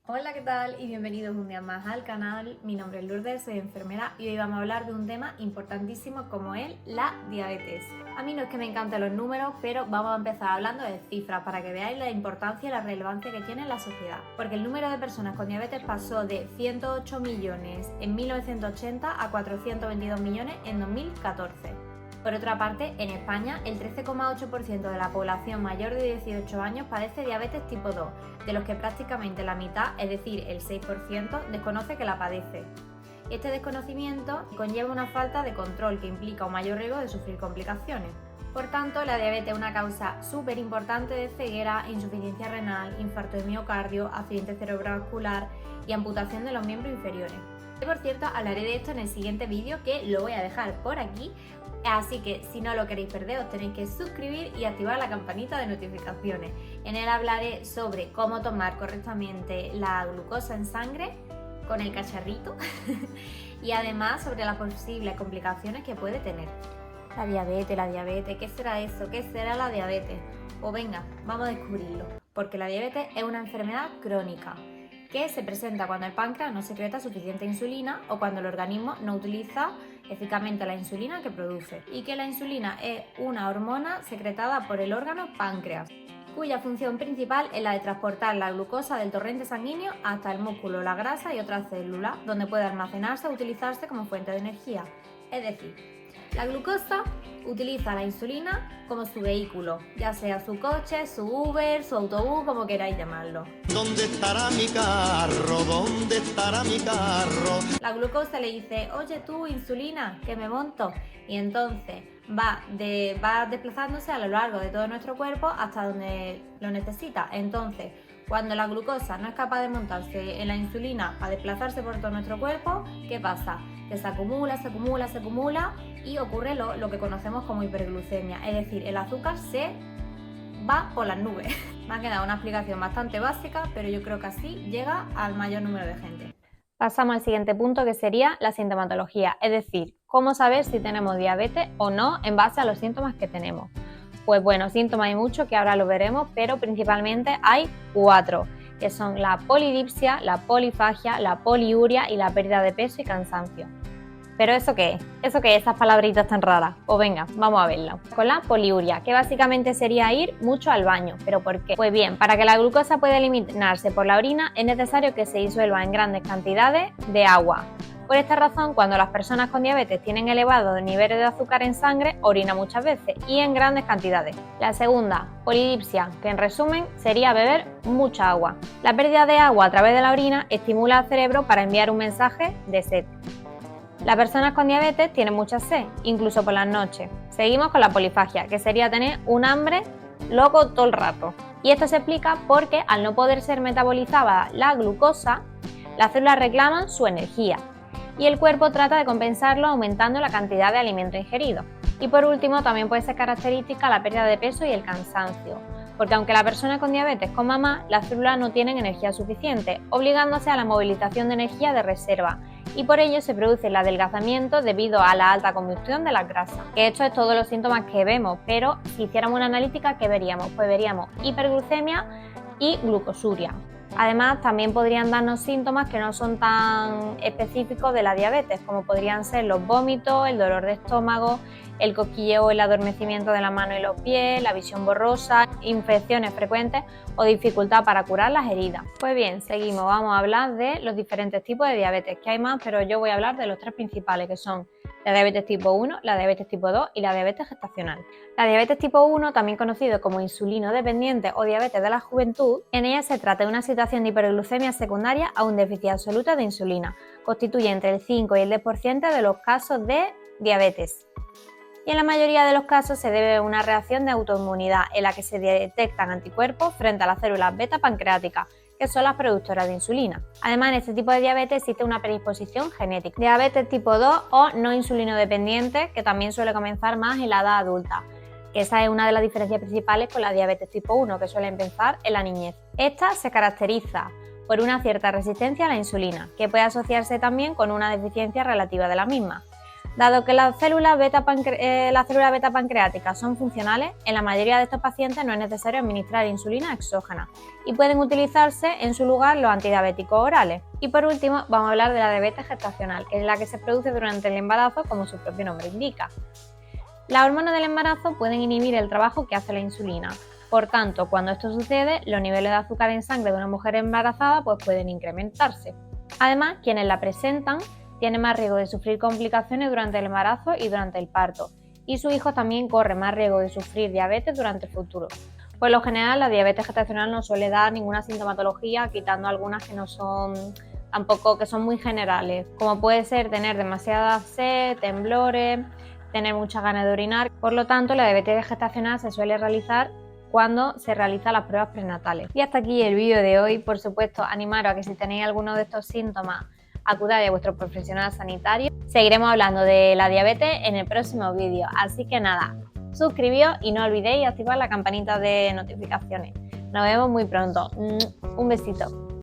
Hola, ¿qué tal? Y bienvenidos un día más al canal. Mi nombre es Lourdes, soy enfermera y hoy vamos a hablar de un tema importantísimo como es la diabetes. A mí no es que me encanten los números, pero vamos a empezar hablando de cifras para que veáis la importancia y la relevancia que tiene en la sociedad. Porque el número de personas con diabetes pasó de 108 millones en 1980 a 422 millones en 2014. Por otra parte, en España, el 13,8% de la población mayor de 18 años padece diabetes tipo 2, de los que prácticamente la mitad, es decir, el 6%, desconoce que la padece. Este desconocimiento conlleva una falta de control que implica un mayor riesgo de sufrir complicaciones. Por tanto, la diabetes es una causa súper importante de ceguera, insuficiencia renal, infarto de miocardio, accidente cerebrovascular y amputación de los miembros inferiores. Y por cierto, hablaré de esto en el siguiente vídeo, que lo voy a dejar por aquí, así que si no lo queréis perder os tenéis que suscribir y activar la campanita de notificaciones. En él hablaré sobre cómo tomar correctamente la glucosa en sangre con el cacharrito y además sobre las posibles complicaciones que puede tener. La diabetes, ¿qué será eso? ¿Qué será la diabetes? Pues venga, vamos a descubrirlo, porque la diabetes es una enfermedad crónica que se presenta cuando el páncreas no secreta suficiente insulina o cuando el organismo no utiliza eficazmente la insulina que produce, y que la insulina es una hormona secretada por el órgano páncreas, cuya función principal es la de transportar la glucosa del torrente sanguíneo hasta el músculo, la grasa y otras células, donde puede almacenarse o utilizarse como fuente de energía. Es decir, la glucosa utiliza la insulina como su vehículo, ya sea su coche, su Uber, su autobús, como queráis llamarlo. ¿Dónde estará mi carro? ¿Dónde estará mi carro? La glucosa le dice, oye tú, insulina, que me monto. Y entonces va desplazándose a lo largo de todo nuestro cuerpo hasta donde lo necesita. Entonces, cuando la glucosa no es capaz de montarse en la insulina para desplazarse por todo nuestro cuerpo, ¿qué pasa? Que se acumula y ocurre lo que conocemos como hiperglucemia. Es decir, el azúcar se va por las nubes. Me ha quedado una explicación bastante básica, pero yo creo que así llega al mayor número de gente. Pasamos al siguiente punto, que sería la sintomatología, es decir, cómo saber si tenemos diabetes o no en base a los síntomas que tenemos. Pues bueno, síntomas hay muchos que ahora lo veremos, pero principalmente hay 4, que son la polidipsia, la polifagia, la poliuria y la pérdida de peso y cansancio. ¿Pero eso qué es? ¿Eso qué es, esas palabritas tan raras? Pues venga, vamos a verlo. Con la poliuria, que básicamente sería ir mucho al baño. ¿Pero por qué? Pues bien, para que la glucosa pueda eliminarse por la orina es necesario que se disuelva en grandes cantidades de agua. Por esta razón, cuando las personas con diabetes tienen elevados niveles de azúcar en sangre, orina muchas veces y en grandes cantidades. La segunda, polidipsia, que en resumen sería beber mucha agua. La pérdida de agua a través de la orina estimula al cerebro para enviar un mensaje de sed. Las personas con diabetes tienen mucha sed, incluso por las noches. Seguimos con la polifagia, que sería tener un hambre loco todo el rato. Y esto se explica porque al no poder ser metabolizada la glucosa, las células reclaman su energía y el cuerpo trata de compensarlo aumentando la cantidad de alimento ingerido. Y por último, también puede ser característica la pérdida de peso y el cansancio, porque aunque la persona con diabetes coma más, las células no tienen energía suficiente, obligándose a la movilización de energía de reserva, y por ello se produce el adelgazamiento debido a la alta combustión de las grasas. Que esto es todos los síntomas que vemos, pero si hiciéramos una analítica, ¿qué veríamos? Pues veríamos hiperglucemia y glucosuria. Además, también podrían darnos síntomas que no son tan específicos de la diabetes, como podrían ser los vómitos, el dolor de estómago, el cosquilleo o el adormecimiento de la mano y los pies, la visión borrosa, infecciones frecuentes o dificultad para curar las heridas. Pues bien, seguimos, vamos a hablar de los diferentes tipos de diabetes, que hay más, pero yo voy a hablar de los 3 principales, que son la diabetes tipo 1, la diabetes tipo 2 y la diabetes gestacional. La diabetes tipo 1, también conocido como insulino dependiente o diabetes de la juventud, en ella se trata de una situación de hiperglucemia secundaria a un déficit absoluto de insulina. Constituye entre el 5 y el 10% de los casos de diabetes. Y en la mayoría de los casos se debe a una reacción de autoinmunidad en la que se detectan anticuerpos frente a las células beta pancreáticas, que son las productoras de insulina. Además, en este tipo de diabetes existe una predisposición genética. Diabetes tipo 2 o no insulino dependiente, que también suele comenzar más en la edad adulta, que esa es una de las diferencias principales con la diabetes tipo 1, que suele empezar en la niñez. Esta se caracteriza por una cierta resistencia a la insulina, que puede asociarse también con una deficiencia relativa de la misma. Dado que las células beta pancreáticas son funcionales, en la mayoría de estos pacientes no es necesario administrar insulina exógena y pueden utilizarse en su lugar los antidiabéticos orales. Y por último, vamos a hablar de la diabetes gestacional, que es la que se produce durante el embarazo, como su propio nombre indica. Las hormonas del embarazo pueden inhibir el trabajo que hace la insulina. Por tanto, cuando esto sucede, los niveles de azúcar en sangre de una mujer embarazada pueden incrementarse. Además, quienes la presentan tienen más riesgo de sufrir complicaciones durante el embarazo y durante el parto, y su hijo también corre más riesgo de sufrir diabetes durante el futuro. Por lo general, la diabetes gestacional no suele dar ninguna sintomatología, quitando algunas que son muy generales, como puede ser tener demasiada sed, temblores, tener muchas ganas de orinar. Por lo tanto, la diabetes gestacional se suele realizar cuando se realizan las pruebas prenatales. Y hasta aquí el vídeo de hoy. Por supuesto, animaros a que si tenéis alguno de estos síntomas, acudáis a vuestro profesional sanitario. Seguiremos hablando de la diabetes en el próximo vídeo, así que nada, suscribíos y no olvidéis activar la campanita de notificaciones. Nos vemos muy pronto. Un besito.